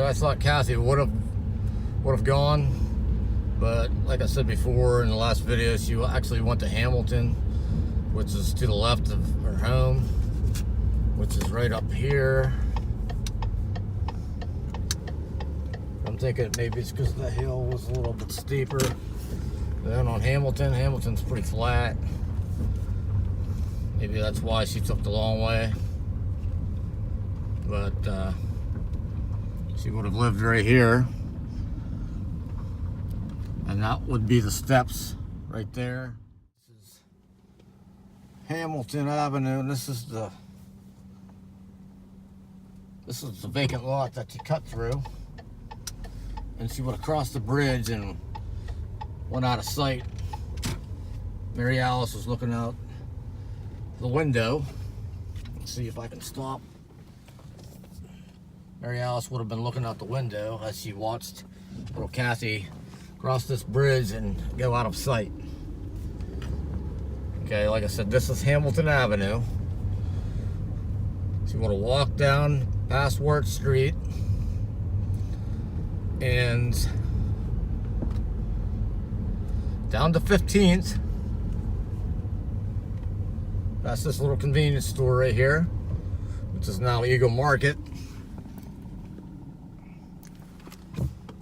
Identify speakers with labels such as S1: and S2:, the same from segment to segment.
S1: I thought Kathy would have gone, but like I said before in the last video, she actually went to Hamilton, which is to the left of her home, which is right up here. I'm thinking maybe it's because the hill was a little bit steeper. Then on Hamilton's pretty flat. Maybe that's why she took the long way. But she would have lived right here. And that would be the steps right there. This is Hamilton Avenue, and this is the vacant lot that she cut through. And she would have crossed the bridge and went out of sight. Mary Alice was looking out the window. Let's see if I can stop. Mary Alice would have been looking out the window as she watched little Kathy cross this bridge and go out of sight. Okay, like I said, this is Hamilton Avenue. She would have walked down past Wirt Street and down to 15th, past this little convenience store right here, which is now Eagle Market.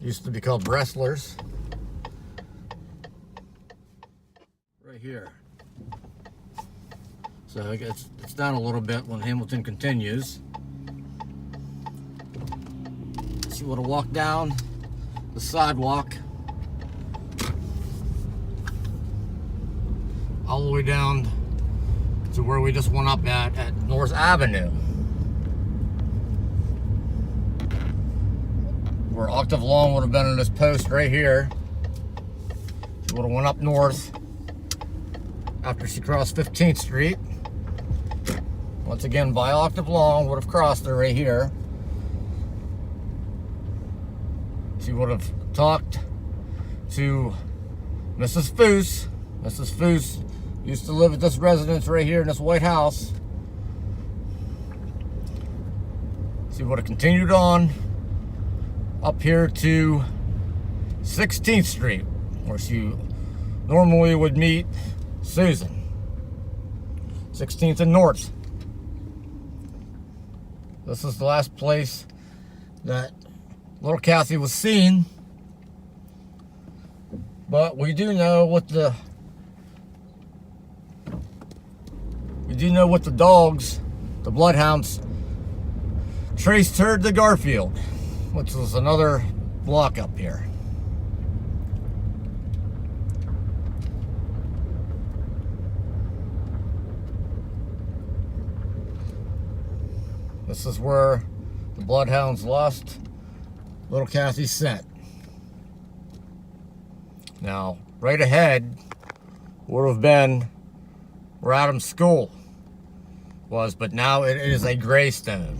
S1: Used to be called Wrestlers. Right here. So I guess it's down a little bit when Hamilton continues. She would have walked down the sidewalk all the way down to where we just went up at North Avenue, where Octave Long would have been in this post right here. She would have went up north after she crossed 15th Street. Once again, by Octave Long, would have crossed her right here. She would have talked to Mrs. Foose. Mrs. Foose used to live at this residence right here in this white house. She would have continued on up here to 16th Street, where she normally would meet Susan. 16th and North. This is the last place that little Kathy was seen. But we do know what the dogs, the bloodhounds, traced her to Garfield, which was another block up here. This is where the bloodhounds lost little Kathy's scent. Now, right ahead would have been where Adam's school was, but now it is a gravestone.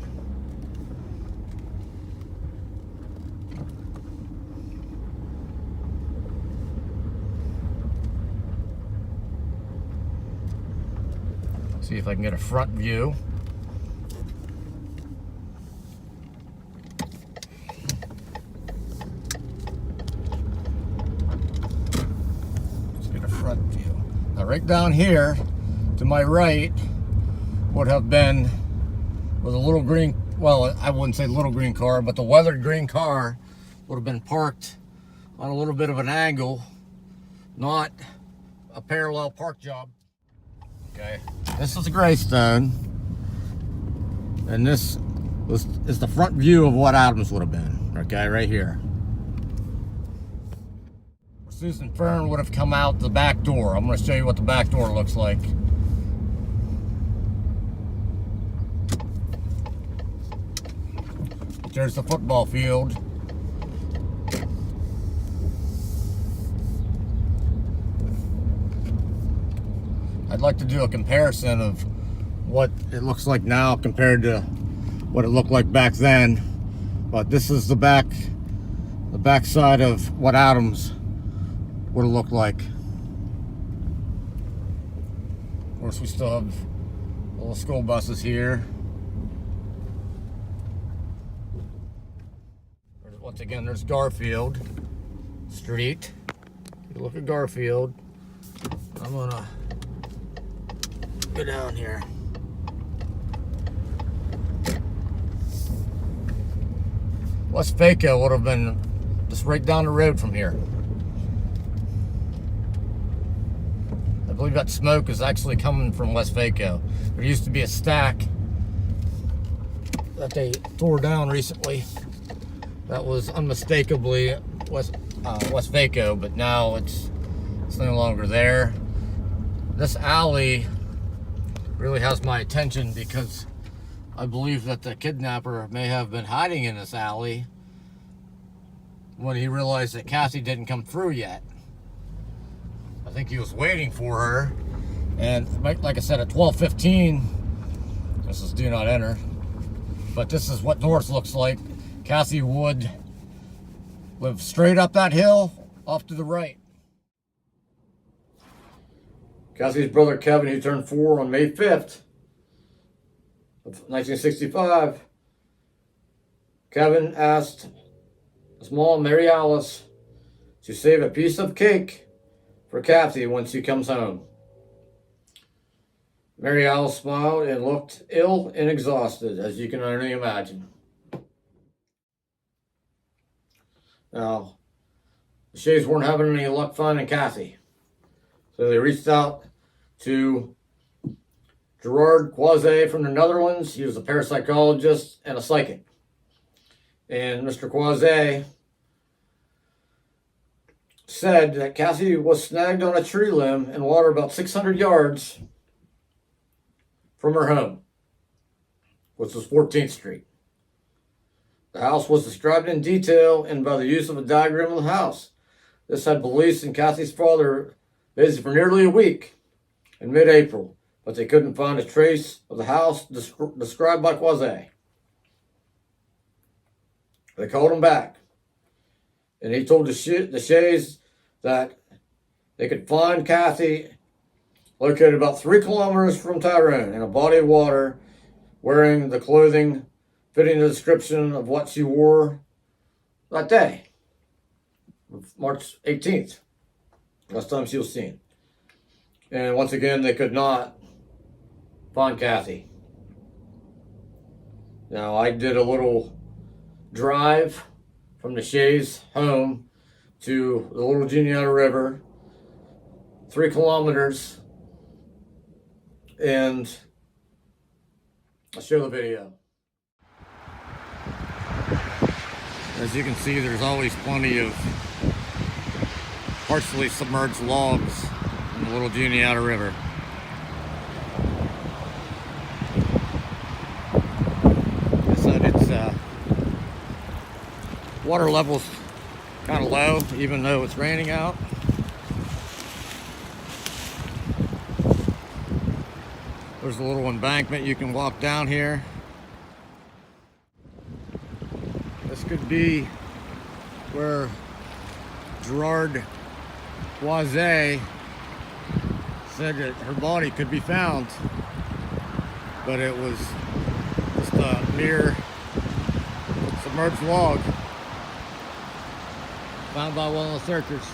S1: See if I can get a front view. Front view. Now right down here to my right would have been with a little green, well, I wouldn't say little green car, but the weathered green car would have been parked on a little bit of an angle, not a parallel park job. Okay, this is a gravestone, and this is the front view of what Adams would have been. Okay, right here. Susan Fern would have come out the back door. I'm going to show you what the back door looks like. There's the football field. I'd like to do a comparison of what it looks like now compared to what it looked like back then. But this is the back side of what Adams would have looked like. Of course, we still have little school buses here. Once again, there's Garfield Street. You look at Garfield. I'm gonna go down here. West Waco would have been just right down the road from here. I believe that smoke is actually coming from West Waco. There used to be a stack that they tore down recently that was unmistakably West Waco, but now it's no longer there. This alley really has my attention because I believe that the kidnapper may have been hiding in this alley when he realized that Cassie didn't come through yet. I think he was waiting for her, and like I said, at 12:15, this is do not enter, but this is what north looks like. Cassie would live straight up that hill off to the right. Cassie's brother Kevin, who turned 4 on May 5th of 1965, Kevin asked his mom, Mary Alice, to save a piece of cake for Cassie when she comes home. Mary Alice smiled and looked ill and exhausted, as you can only imagine. Now, the Sheas weren't having any luck finding Cassie, so they reached out to Gerard Quasi from the Netherlands. He was a parapsychologist and a psychic. And Mr. Quasi said that Cassie was snagged on a tree limb in water about 600 yards from her home, which was 14th Street. The house was described in detail and by the use of a diagram of the house. This had police and Cassie's father busy for nearly a week in mid-April, but they couldn't find a trace of the house described by Quasi. They called him back, and he told the Sheas that they could find Cassie located about 3 kilometers from Tyrone in a body of water, wearing the clothing fitting the description of what she wore that day, March 18th, last time she was seen. And once again, they could not find Cassie. Now, I did a little drive from the Sheas home to the Little Juniata River, 3 kilometers, and I'll show the video. As you can see, there's always plenty of partially submerged logs in the Little Juniata River. Like I said, it's water level's kind of low, even though it's raining out. There's a little embankment you can walk down here. This could be where Gerard Quasi said that her body could be found, but it was just a mere submerged log found by one of the searchers.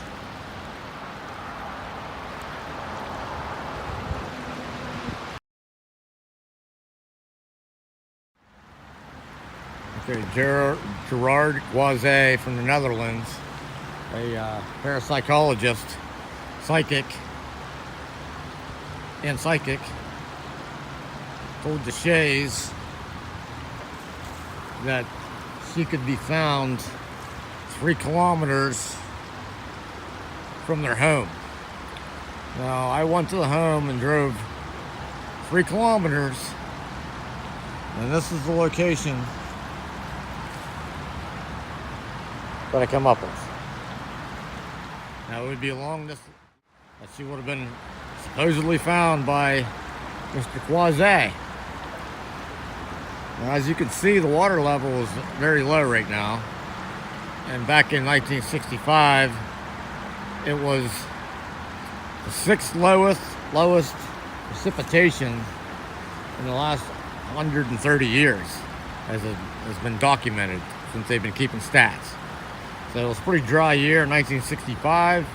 S1: Okay, Gerard Quasi from the Netherlands, a parapsychologist, psychic, told the Sheas that she could be found 3 kilometers from their home. Now, I went to the home and drove 3 kilometers, and this is the location that I come up with. Now, it would be along this that she would have been supposedly found by Mr. Quasi. Now, as you can see, the water level is very low right now. And back in 1965, it was the 6th lowest precipitation in the last 130 years, as it has been documented since they've been keeping stats. So it was a pretty dry year in 1965.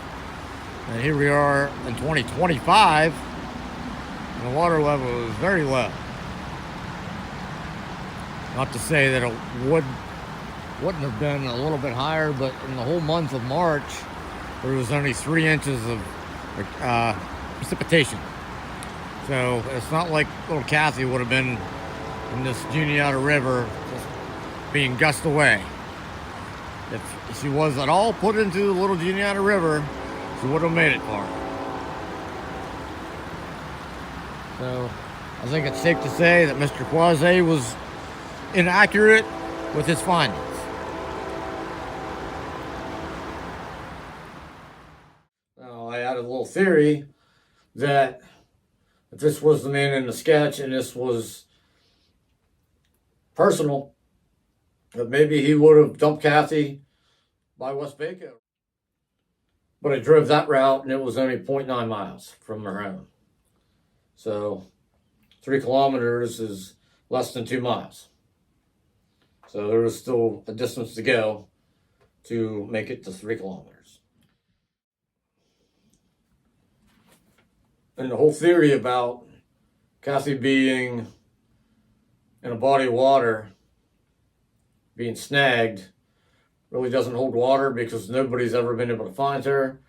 S1: And here we are in 2025. And the water level is very low. Not to say that it wouldn't have been a little bit higher, but in the whole month of March, there was only 3 inches of precipitation. So it's not like little Kathy would have been in this Juniata River just being gushed away. If she was at all put into the little Juniata River, she would have made it far. So I think it's safe to say that Mr. Quasi was inaccurate with his findings. Now, I had a little theory that if this was the man in the sketch and this was personal, that maybe he would have dumped Kathy by West Baco. But I drove that route and it was only 0.9 miles from her home. So 3 kilometers is less than 2 miles. So there was still a distance to go to make it to 3 kilometers. And the whole theory about Kathy being in a body of water, being snagged, really doesn't hold water because nobody's ever been able to find her.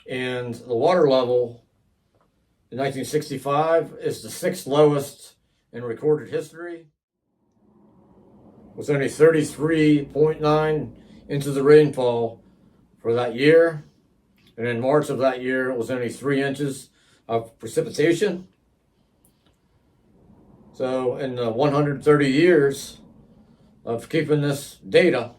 S1: And the water level in 1965 is the 6th lowest in recorded history. It was only 33.9 inches of rainfall for that year. And in March of that year, it was only 3 inches of precipitation. So in the 130 years of keeping this data,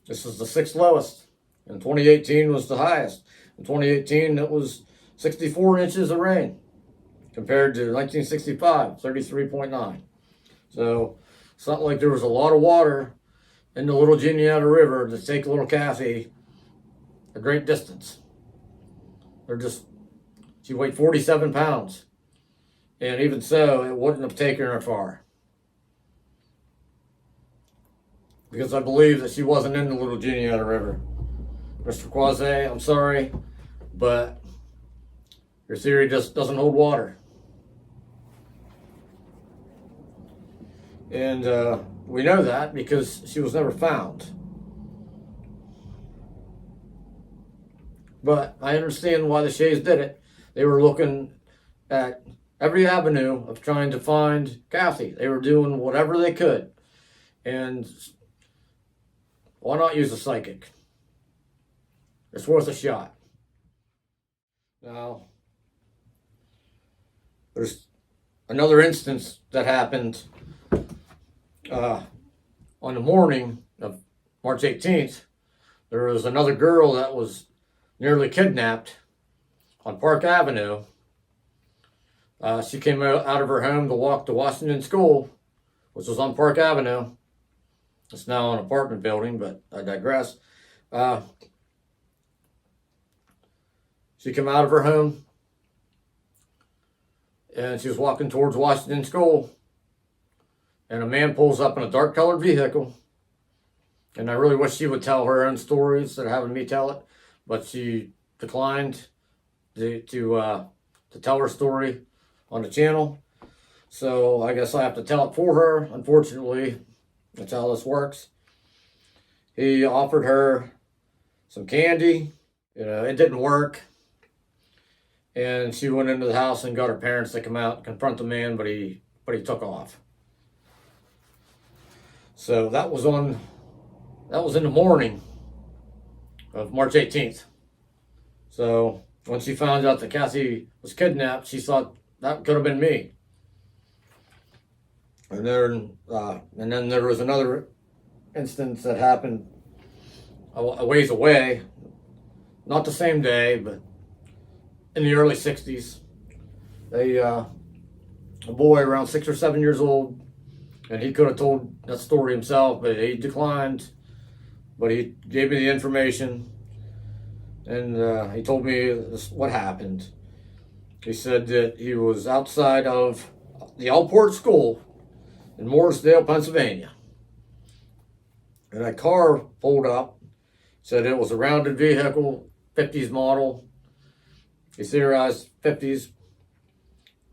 S1: this is the 6th lowest. And 2018 was the highest. In 2018, it was 64 inches of rain compared to 1965, 33.9. So it's not like there was a lot of water in the little Juniata River to take little Kathy a great distance. She weighed 47 pounds. And even so, it wouldn't have taken her far. Because I believe that she wasn't in the little Juniata River. Mr. Quasi, I'm sorry, but your theory just doesn't hold water. And we know that because she was never found. But I understand why the Sheas did it. They were looking at every avenue of trying to find Kathy. They were doing whatever they could. And why not use a psychic? It's worth a shot. Now, there's another instance that happened on the morning of March 18th. There was another girl that was nearly kidnapped on Park Avenue. She came out of her home to walk to Washington School, which was on Park Avenue. It's now an apartment building, but I digress. She came out of her home and she was walking towards Washington School, and a man pulls up in a dark colored vehicle. And I really wish she would tell her own story instead of having me tell it, but she declined to tell her story on the channel. So I guess I have to tell it for her. Unfortunately, that's how this works. He offered her some candy. It didn't work. And she went into the house and got her parents to come out and confront the man, but he took off. So that was in the morning of March 18th. So when she found out that Kathy was kidnapped, she thought that could have been me. And then there was another instance that happened a ways away, not the same day, but in the early 60s. A boy around 6 or 7 years old, and he could have told that story himself, but he declined. But he gave me the information, and he told me what happened. He said that he was outside of the Allport School in Morrisdale, Pennsylvania. And that car pulled up, said it was a rounded vehicle, 50s model. He theorized 50s.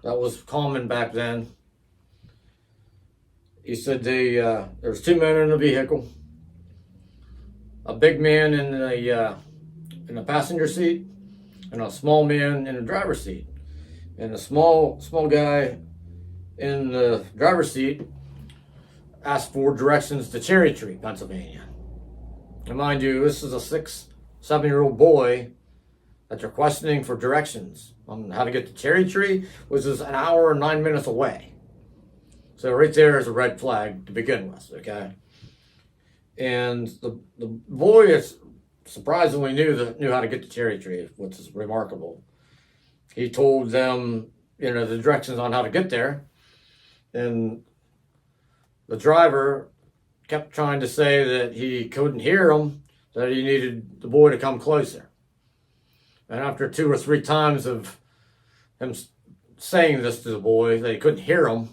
S1: That was common back then. He said there was two men in the vehicle, a big man in the passenger seat, and a small man in the driver's seat. And the small guy in the driver's seat asked for directions to Cherry Tree, Pennsylvania. And mind you, this is a 6, 7-year-old boy that you're questioning for directions on how to get to Cherry Tree, which is an hour and 9 minutes away. So right there is a red flag to begin with, okay? And the boy is surprisingly knew how to get to Cherry Tree, which is remarkable. He told them, the directions on how to get there, and the driver kept trying to say that he couldn't hear him, that he needed the boy to come closer. And after 2 or 3 times of him saying this to the boy, that he couldn't hear him,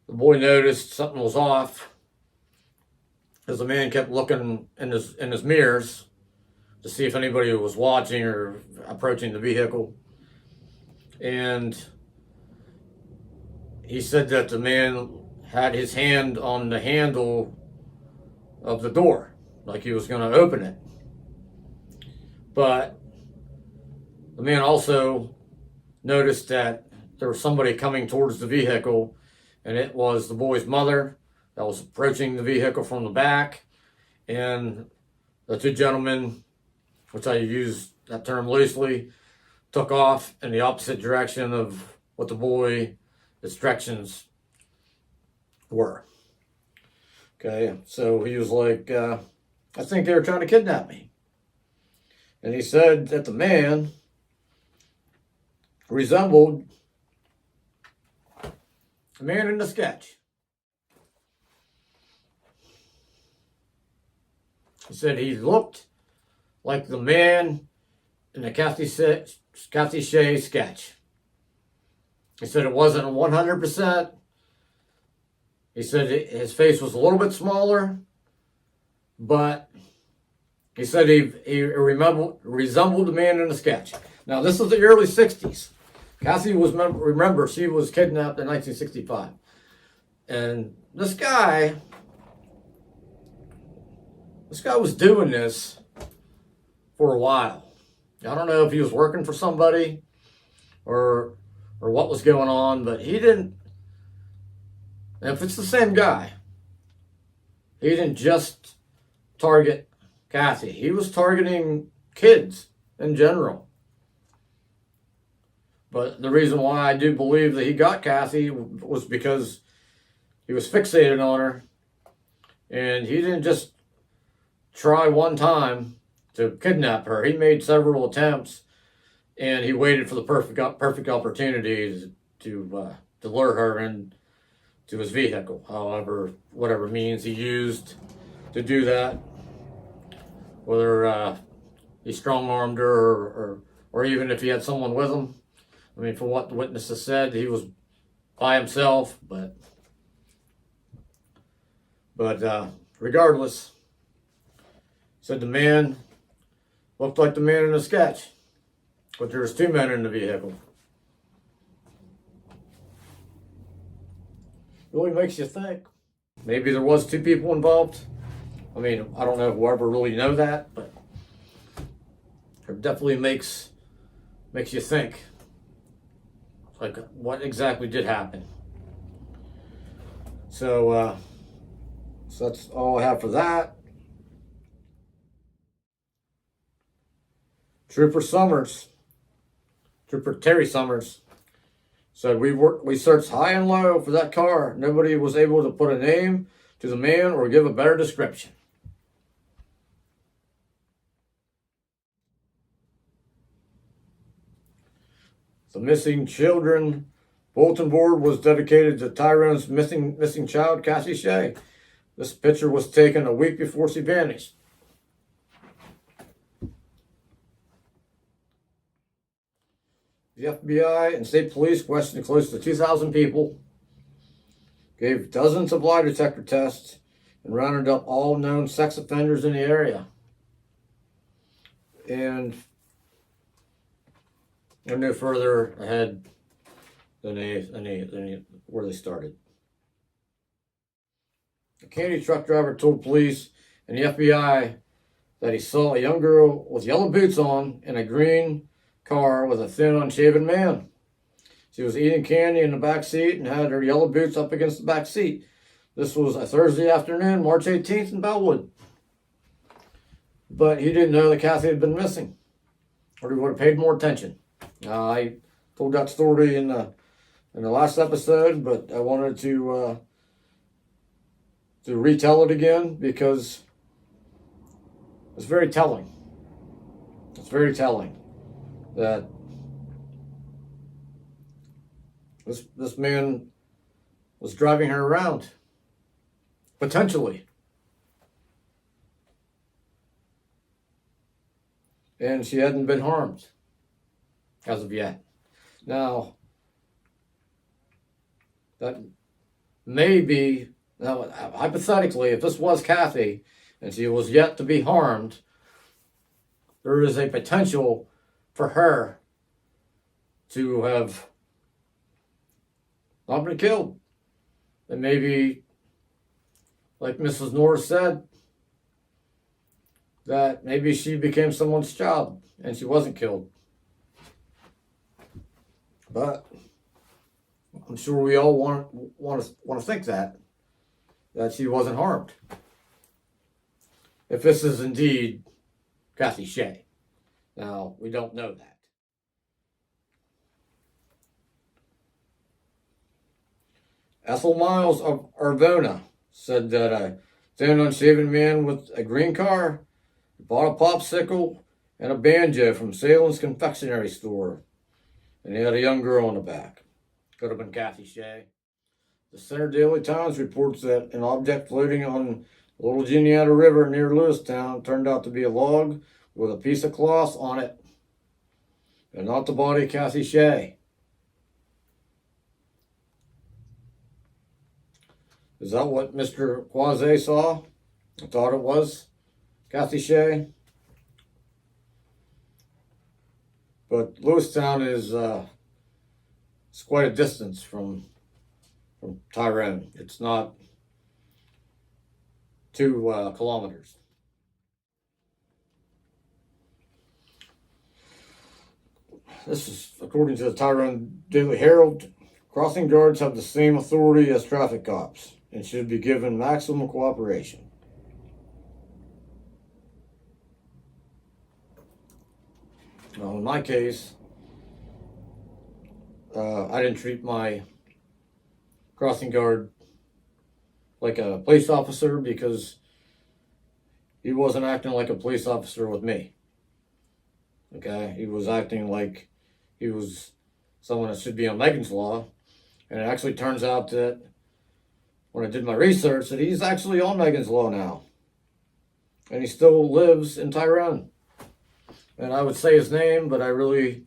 S1: the boy noticed something was off, as the man kept looking in his mirrors to see if anybody was watching or approaching the vehicle. And he said that the man had his hand on the handle of the door, like he was going to open it. But the man also noticed that there was somebody coming towards the vehicle, and it was the boy's mother that was approaching the vehicle from the back. And the two gentlemen, which I use that term loosely, took off in the opposite direction of what the boy's directions were. Okay, so he was like, I think they were trying to kidnap me. And he said that the man resembled the man in the sketch. He said he looked like the man in the Kathy Shea sketch. He said it wasn't 100%. He said his face was a little bit smaller, but he said he resembled the man in the sketch. Now, this is the early 60s. Cassie remember, she was kidnapped in 1965. And this guy was doing this for a while. I don't know if he was working for somebody or what was going on, but he didn't, if it's the same guy, he didn't just target Kathy. He was targeting kids in general. But the reason why I do believe that he got Kathy was because he was fixated on her, and he didn't just try one time to kidnap her. He made several attempts, and he waited for the perfect opportunity to lure her into his vehicle. However, whatever means he used to do that, whether he strong-armed her or even if he had someone with him. I mean, from what the witnesses said, he was by himself, but regardless, said the man looked like the man in the sketch, but there was 2 men in the vehicle. Really makes you think. Maybe there was 2 people involved. I mean, I don't know if we'll ever really know that, but it definitely makes you think. Like, what exactly did happen? So that's all I have for that. Trooper Terry Summers, said we searched high and low for that car. Nobody was able to put a name to the man or give a better description. The missing children bulletin board was dedicated to Tyrone's missing child, Cassie Shea. This picture was taken a week before she vanished. The FBI and state police questioned close to 2,000 people, gave dozens of lie detector tests, and rounded up all known sex offenders in the area. And they're no further ahead than where they started. A candy truck driver told police and the FBI that he saw a young girl with yellow boots on in a green car with a thin, unshaven man. She was eating candy in the back seat and had her yellow boots up against the back seat. This was a Thursday afternoon, March 18th in Bellwood. But he didn't know that Kathy had been missing, or he would have paid more attention. I told that story in the last episode, but I wanted to retell it again because it's very telling. It's very telling that this man was driving her around, potentially. And she hadn't been harmed as of yet. Now, that may be, now, hypothetically, if this was Kathy and she was yet to be harmed, there is a potential for her to have not been killed. And maybe, like Mrs. Norris said, that maybe she became someone's child and she wasn't killed. But I'm sure we all want to think that she wasn't harmed. If this is indeed Kathy Shea. Now, we don't know that. Ethel Miles of Arvona said that a thin, unshaven man with a green car bought a popsicle and a banjo from Salem's confectionery store, and he had a young girl in the back. Could have been Kathy Shea. The Center Daily Times reports that an object floating on the Little Juniata River near Lewistown turned out to be a log with a piece of cloth on it, and not the body of Kathy Shea. Is that what Mr. Quase saw? I thought it was Kathy Shea. But Lewistown is it's quite a distance from Tyrone. It's not 2 kilometers. This is according to the Tyrone Daily Herald. Crossing guards have the same authority as traffic cops and should be given maximum cooperation. Now, in my case, I didn't treat my crossing guard like a police officer because he wasn't acting like a police officer with me. Okay, he was acting like he was someone that should be on Megan's Law, and it actually turns out that when I did my research that he's actually on Megan's Law now, and he still lives in Tyrone. And I would say his name, but I don't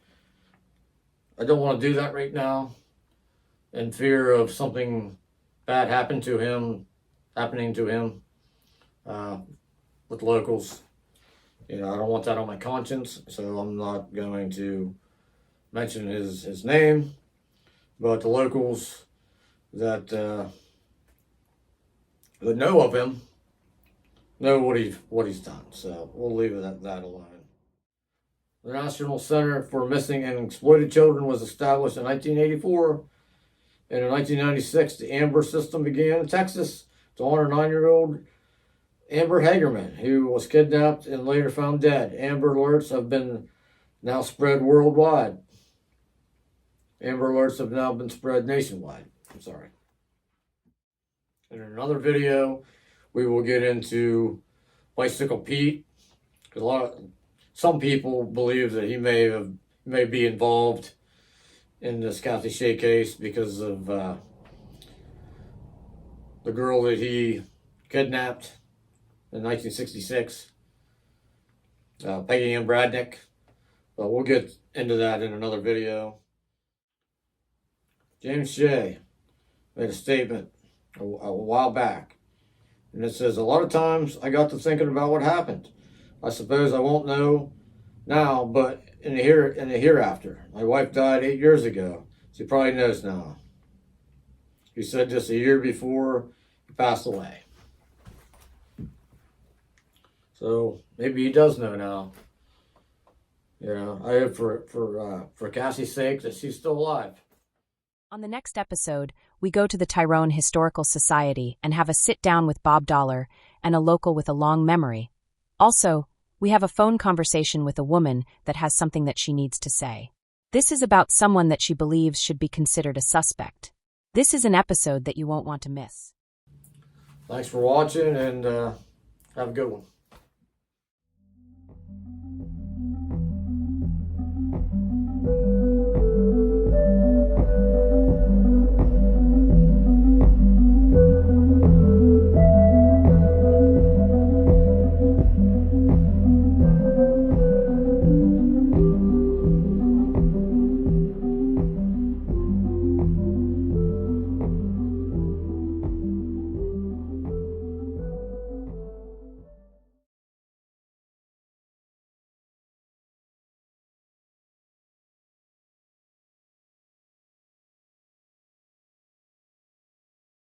S1: want to do that right now in fear of something bad happening to him with locals. You know, I don't want that on my conscience, so I'm not going to mention his name. But the locals that know of him know what he's done. So we'll leave it at that alone. The National Center for Missing and Exploited Children was established in 1984. And in 1996, the Amber system began in Texas to honor 9-year-old Amber Hagerman, who was kidnapped and later found dead. Amber alerts have been now spread worldwide. Amber alerts have now been spread nationwide. I'm sorry. In another video, we will get into Bicycle Pete, because some people believe that he may be involved in this Kathy Shea case because of the girl that he kidnapped in 1966, Peggy Ann Bradnick. But we'll get into that in another video. James Shea made a statement a while back And it says, a lot of times I got to thinking about what happened. I suppose I won't know now, but in the hereafter. My wife died 8 years ago. She probably knows now. He said this a year before he passed away. So maybe he does know now. You know, I hope for Cassie's sake that she's still alive.
S2: On the next episode, we go to the Tyrone Historical Society and have a sit-down with Bob Dollar and a local with a long memory. Also, we have a phone conversation with a woman that has something that she needs to say. This is about someone that she believes should be considered a suspect. This is an episode that you won't want to miss.
S1: Thanks for watching, and have a good one.